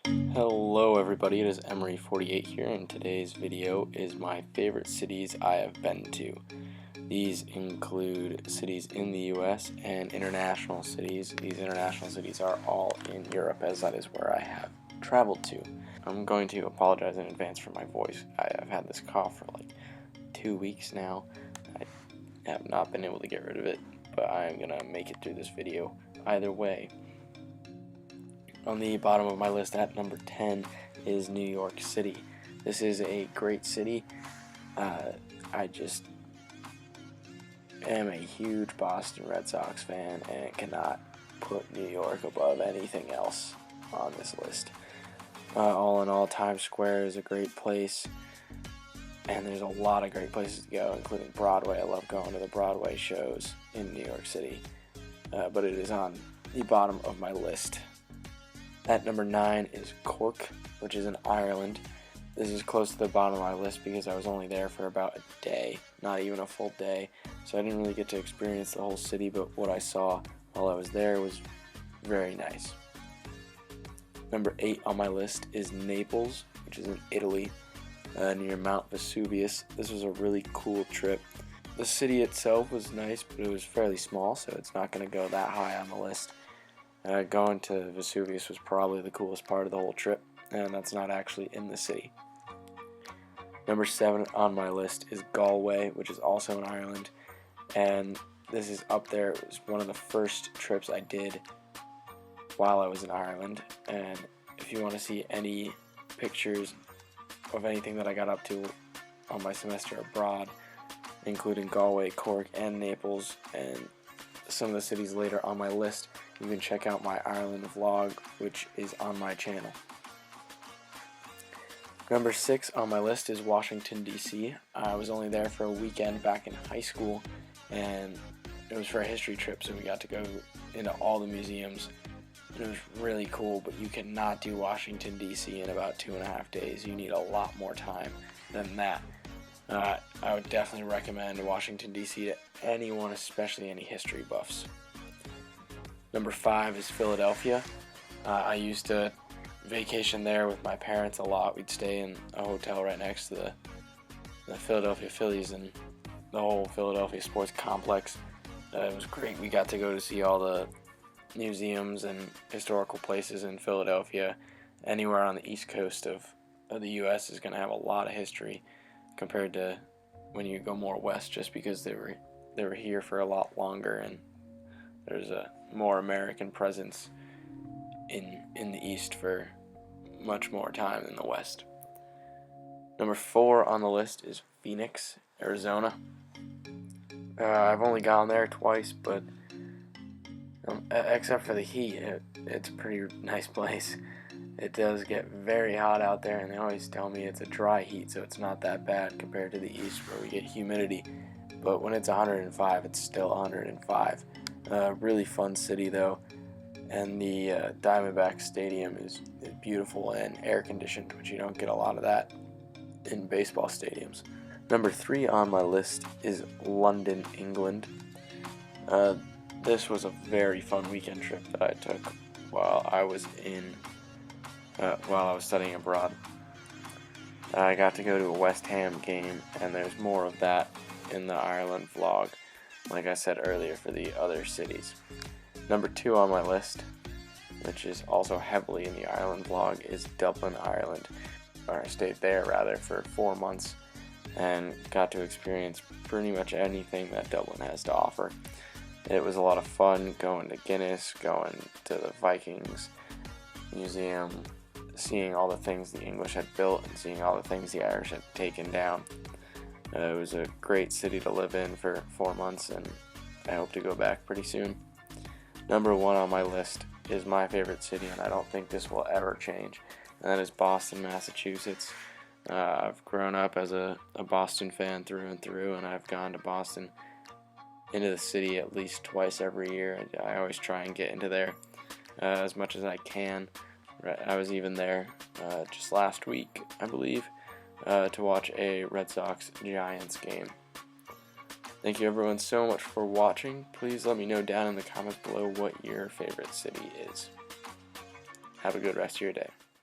Hello everybody, it is Emery48 here, and today's video is my favorite cities I have been to. These include cities in the US and international cities. These international cities are all in Europe, as that is where I have traveled to. I'm going to apologize in advance for my voice. I have had this cough for like 2 weeks now. I have not been able to get rid of it, but I am going to make it through this video either way. On the bottom of my list at number 10 is New York City. This is a great city. I just am a huge Boston Red Sox fan and cannot put New York above anything else on this list. All in all, Times Square is a great place, and there's a lot of great places to go, including Broadway. I love going to the Broadway shows in New York City, but it is on the bottom of my list. At number 9 is Cork, which is in Ireland. This is close to the bottom of my list because I was only there for about a day, not even a full day, so I didn't really get to experience the whole city, but what I saw while I was there was very nice. Number 8 on my list is Naples, which is in Italy, near Mount Vesuvius. This was a really cool trip. The city itself was nice, but it was fairly small, so it's not going to go that high on the list. Going to Vesuvius was probably the coolest part of the whole trip, and that's not actually in the city. Number 7 on my list is Galway, which is also in Ireland, and this is up there. It was one of the first trips I did while I was in Ireland, and if you want to see any pictures of anything that I got up to on my semester abroad, including Galway, Cork, and Naples, and some of the cities later on my list, you can check out my Ireland vlog, which is on my channel. Number 6 on my list is Washington, D.C. I was only there for a weekend back in high school, and it was for a history trip, so we got to go into all the museums. It was really cool, but you cannot do Washington, D.C. in about 2.5 days. You need a lot more time than that. I would definitely recommend Washington, D.C. to anyone, especially any history buffs. Number 5 is Philadelphia. I used to vacation there with my parents a lot. We'd stay in a hotel right next to the Philadelphia Phillies and the whole Philadelphia sports complex. It was great. We got to go to see all the museums and historical places in Philadelphia. Anywhere on the east coast of the U.S. is going to have a lot of history compared to when you go more west, just because they were here for a lot longer, and there's a more American presence in the east for much more time than the west. Number 4 on the list is Phoenix, Arizona. I've only gone there twice, but except for the heat, it's a pretty nice place. It does get very hot out there, and they always tell me it's a dry heat, so it's not that bad compared to the east where we get humidity. But when it's 105, it's still 105. Really fun city though, and the Diamondback Stadium is beautiful and air conditioned, which you don't get a lot of that in baseball stadiums. Number 3 on my list is London, England. This was a very fun weekend trip that I took while I was studying abroad. I got to go to a West Ham game, and there's more of that in the Ireland vlog, like I said earlier, for the other cities. Number 2 on my list, which is also heavily in the Ireland vlog, is Dublin, Ireland. I stayed there for 4 months and got to experience pretty much anything that Dublin has to offer. It was a lot of fun going to Guinness, going to the Vikings Museum, seeing all the things the English had built and seeing all the things the Irish had taken down. It was a great city to live in for 4 months, and I hope to go back pretty soon. Number 1 on my list is my favorite city, and I don't think this will ever change, and that is Boston, Massachusetts. I've grown up as a Boston fan through and through, and I've gone to Boston, into the city at least twice every year. I always try and get into there as much as I can. I was even there just last week, I believe, to watch a Red Sox-Giants game. Thank you everyone so much for watching. Please let me know down in the comments below what your favorite city is. Have a good rest of your day.